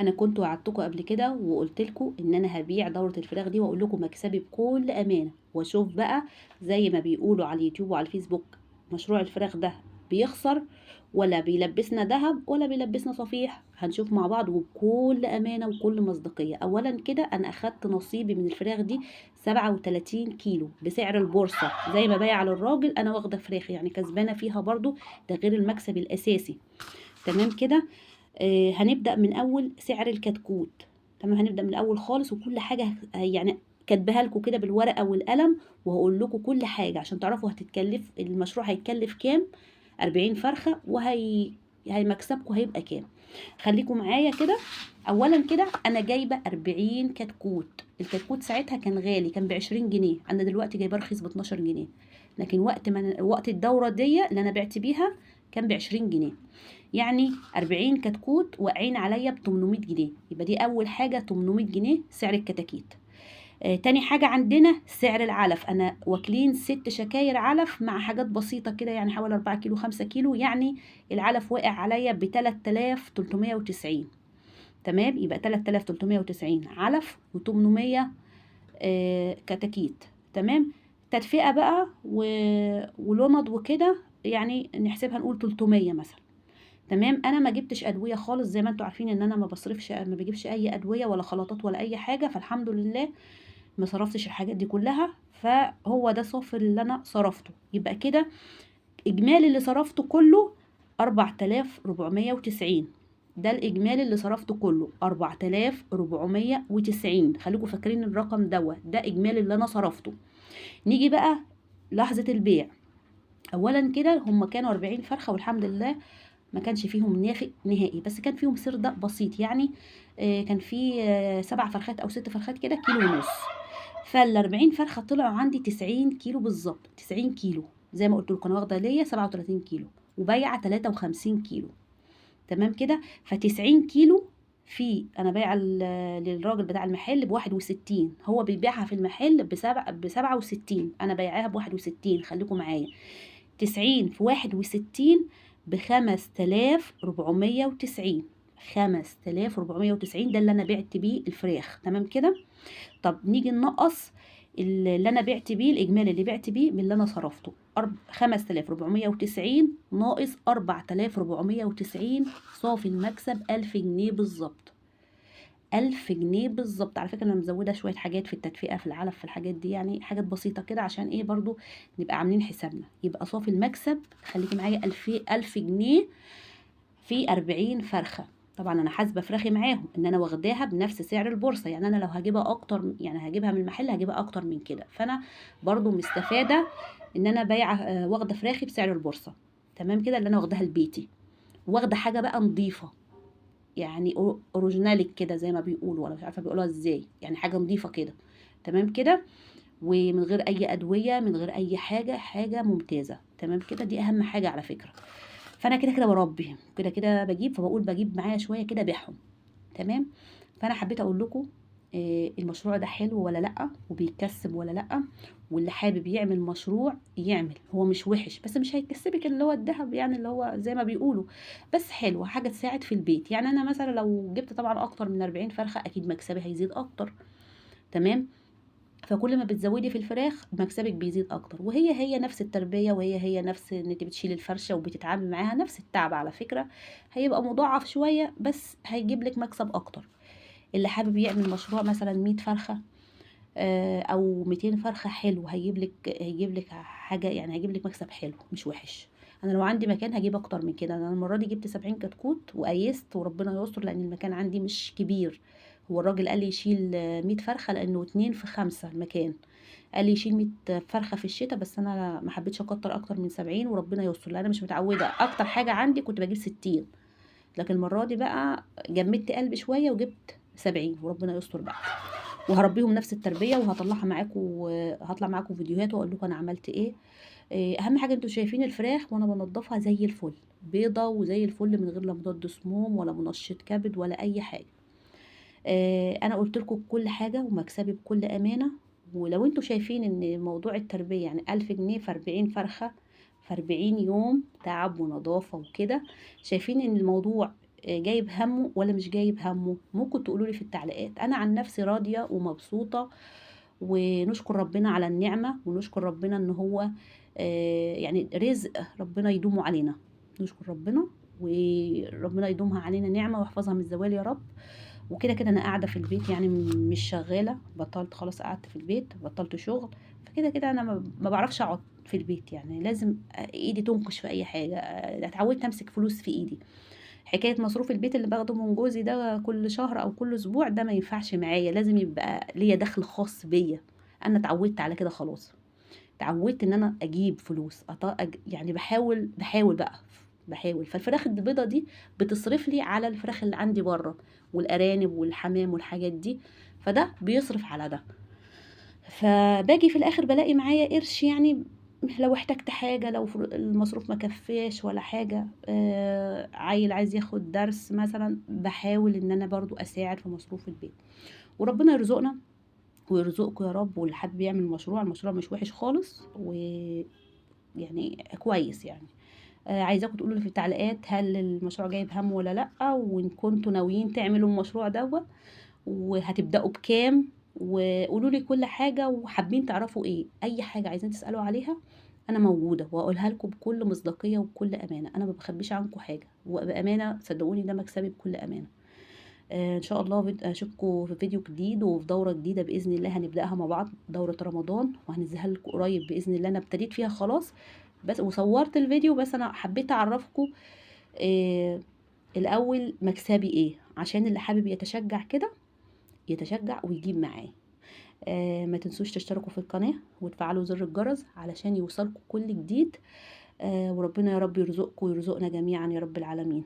انا كنت وعدتكم قبل كده وقلت لكم ان انا هبيع دوره الفراخ دي، واقول لكم مكسبي بكل امانه، واشوف بقى زي ما بيقولوا على اليوتيوب وعلى الفيسبوك مشروع الفراخ ده بيخسر ولا بيلبسنا ذهب ولا بيلبسنا صفيح. هنشوف مع بعض وبكل امانه وكل مصداقيه. اولا كده انا اخدت نصيبي من الفراخ دي 37 كيلو بسعر البورصه، زي ما بايع على الراجل انا واخده فراخ، يعني كسبانه فيها برضو، ده غير المكسب الاساسي. تمام كده. هنبدأ من أول سعر الكتكوت. تمام، هنبدأ من الأول خالص، وكل حاجة يعني كاتباها لكم كده بالورقة والقلم، وهقول لكم كل حاجة عشان تعرفوا هتتكلف المشروع هيتكلف كام. 40 فرخة هي مكسبكم هيبقى كام. خليكم معايا كده. اولا كده انا جايبه 40 كتكوت. الكتكوت ساعتها كان غالي، كان ب20 جنيه، انا دلوقتي جايباه رخيص ب12 جنيه. لكن وقت الدوره دي اللي انا بعت بيها كان ب20 جنيه. يعني 40 كتكوت واقعين عليا ب800 جنيه. يبقى دي اول حاجه، 800 جنيه سعر الكتاكيت. تاني حاجة عندنا سعر العلف. أنا واكلين 6 شكاير علف مع حاجات بسيطة كده، يعني حوالي 4 كيلو 5 كيلو، يعني العلف واقع عليا ب3390. تمام، يبقى 3390 علف و800 كتاكيت. تمام. تدفئة بقى ولوند وكده، يعني نحسبها نقول 300 مثلا. تمام. انا ما جبتش ادويه خالص، زي ما انتوا عارفين ان انا ما بصرفش، ما بجيبش اي ادويه ولا خلطات ولا اي حاجه، فالحمد لله ما صرفتش الحاجات دي كلها. فهو ده صافي اللي انا صرفته. يبقى كده اجمالي اللي صرفته كله 4490. ده الاجمالي اللي صرفته كله 4490. خليكم فاكرين الرقم ده اجمالي اللي انا صرفته. نيجي بقى لحظه البيع. اولا كده هم كانوا 40 فرخه، والحمد لله ما كانش فيهم نافق نهائي، بس كان فيهم سردة بسيط يعني. كان في 7 فرخات او 6 فرخات كده، كيلو ونص. فال40 فرخة طلعوا عندي 90 كيلو بالظبط. 90 كيلو زي ما قلت لكم، انا واخده ليا 37 كيلو وبايعه 53 كيلو. تمام كده. ف90 كيلو، في انا بايعه للراجل بتاع المحل ب61، هو بيبيعها في المحل ب67، انا بايعاها ب61. خليكم معايا، 90 في 61 ب5490. 5490 ده اللي انا بعت بيه الفراخ. تمام كده. طب نيجي ننقص اللي انا بعت بيه، الاجمالي اللي بعت بيه من اللي انا صرفته. 5490 ناقص 4490، صافي المكسب 1000 جنيه بالظبط. 1000 جنيه بالظبط. على فكرة أنا مزودة شوية حاجات في التدفئة في العلف في الحاجات دي، يعني حاجات بسيطة كده عشان إيه برضو نبقى عاملين حسابنا. يبقى صافي المكسب، خليكي معايا، 1000 جنيه في 40 فرخة. طبعا أنا حاسبة فراخي معاهم إن أنا واخداها بنفس سعر البورصة، يعني أنا لو هجيبها أكتر، يعني هجيبها من المحل هجيبها أكتر من كده، فأنا برضو مستفادة إن أنا بايعة واخدة فراخي بسعر البورصة. تمام كده، اللي أنا واخداها لبيتي، واخدة حاجة بقى نظيفة، يعني اوريجينالك كده زي ما بيقولوا، ولا مش عارفه بيقولوها ازاي، يعني حاجه نظيفه كده. تمام كده، ومن غير اي ادويه، من غير اي حاجه، حاجه ممتازه. تمام كده، دي اهم حاجه على فكره. فانا كده كده بربي، كده كده بجيب، فبقول بجيب معايا شويه كده بيعهم. تمام. فانا حبيت اقول لكم المشروع ده حلو ولا لا، وبيكسب ولا لا. واللي حابب يعمل مشروع يعمل، هو مش وحش بس مش هيكسبك اللي هو الذهب، يعني اللي هو زي ما بيقولوا، بس حلوه حاجه تساعد في البيت. يعني انا مثلا لو جبت طبعا اكتر من 40 فرخه اكيد مكسبي هيزيد اكتر. تمام. فكل ما بتزودي في الفراخ مكسبك بيزيد اكتر، وهي نفس التربيه، وهي نفس ان انت بتشيلي الفرشه وبتتعاملي معاها، نفس التعب على فكره. هيبقى مضاعف شويه بس هيجيب لك مكسب اكتر. اللي حابب يعمل مشروع مثلا 100 فرخة او 200 فرخة، حلو، هيجيب لك حاجة، يعني هيجيب لك مكسب حلو مش وحش. انا لو عندي مكان هجيب اكتر من كده. انا المرة دي جبت 70 كتكوت وقيست، وربنا يستر لان المكان عندي مش كبير. هو الراجل قال لي يشيل 100 فرخة لانه 2 في 5 المكان. قال لي يشيل 100 فرخة في الشتاء، بس انا ما حبيتش اكتر من 70، وربنا يستر لان انا مش متعودة. اكتر حاجة عندي كنت بجيب 60، لكن المرة دي بقى جمدت قلبي شوية وجبت 70، وربنا يستر بقى. وهربيهم نفس التربية، هطلع معاكم فيديوهات واقول لكم انا عملت ايه. اهم حاجة انتوا شايفين الفراخ وانا بنضفها زي الفل، بيضة وزي الفل، من غير لا مضاد سموم ولا منشط كبد ولا اي حاجة. انا قلت لكم كل حاجة ومكسبي بكل امانة. ولو انتوا شايفين ان موضوع التربية يعني 1000 جنيه في 40 فرخة في 40 يوم تعب ونظافة وكده، شايفين ان الموضوع جايب همه ولا مش جايب همه؟ ممكن تقولوا لي في التعليقات. انا عن نفسي راضيه ومبسوطه، ونشكر ربنا على النعمه، ونشكر ربنا ان هو يعني رزق ربنا يدومه علينا. نشكر ربنا، وربنا يدومها علينا نعمه ويحفظها من الزوال يا رب. وكده كده انا قاعده في البيت، يعني مش شغاله، بطلت خلاص، قعدت في البيت، بطلت شغل. فكده كده انا ما بعرفش اقعد في البيت، يعني لازم ايدي تنكش في اي حاجه. اتعودت امسك فلوس في ايدي. حكايه مصروف البيت اللي باخده من جوزي ده كل شهر او كل اسبوع، ده ما ينفعش معايا، لازم يبقى ليا دخل خاص بيا. انا اتعودت على كده خلاص. اتعودت ان انا اجيب فلوس يعني بحاول بقى، بحاول. فالفراخ البيضه دي بتصرف لي على الفراخ اللي عندي بره، والارانب والحمام والحاجات دي، فده بيصرف على ده. فباجي في الاخر بلاقي معايا قرش، يعني لو احتجت حاجة، لو المصروف ما كفاش ولا حاجة، عيل عايز ياخد درس مثلا، بحاول ان انا برضو اساعد في مصروف البيت. وربنا يرزقنا ويرزقكم يا رب. واللي حابب يعمل مشروع، المشروع مش وحش خالص، ويعني كويس يعني. عايزاكم تقولوا لي في التعليقات هل المشروع جايب هم ولا لأ، وإن كنتوا ناويين تعملوا المشروع دوت، وهتبدأوا بكام. وقولوا لي كل حاجة، وحابين تعرفوا ايه، اي حاجة عايزين تسألوا عليها انا موجودة، واقولها لكم بكل مصداقية وبكل امانة. انا ما بخبيش عنكم حاجة، وبامانة صدقوني ده مكسبي بكل امانة. ان شاء الله اشوفكم في فيديو جديد وفي دورة جديدة باذن الله، هنبدأها مع بعض، دورة رمضان، وهنزلها لكم قريب باذن الله. انا ابتديت فيها خلاص، بس وصورت الفيديو، بس انا حبيت اعرفكم الاول مكسبي ايه، عشان اللي حابب يتشجع كده يتشجع ويجيب معاه. ما تنسوش تشتركوا في القناة وتفعلوا زر الجرس علشان يوصلكوا كل جديد. وربنا يا رب يرزقكم ويرزقنا جميعا يا رب العالمين.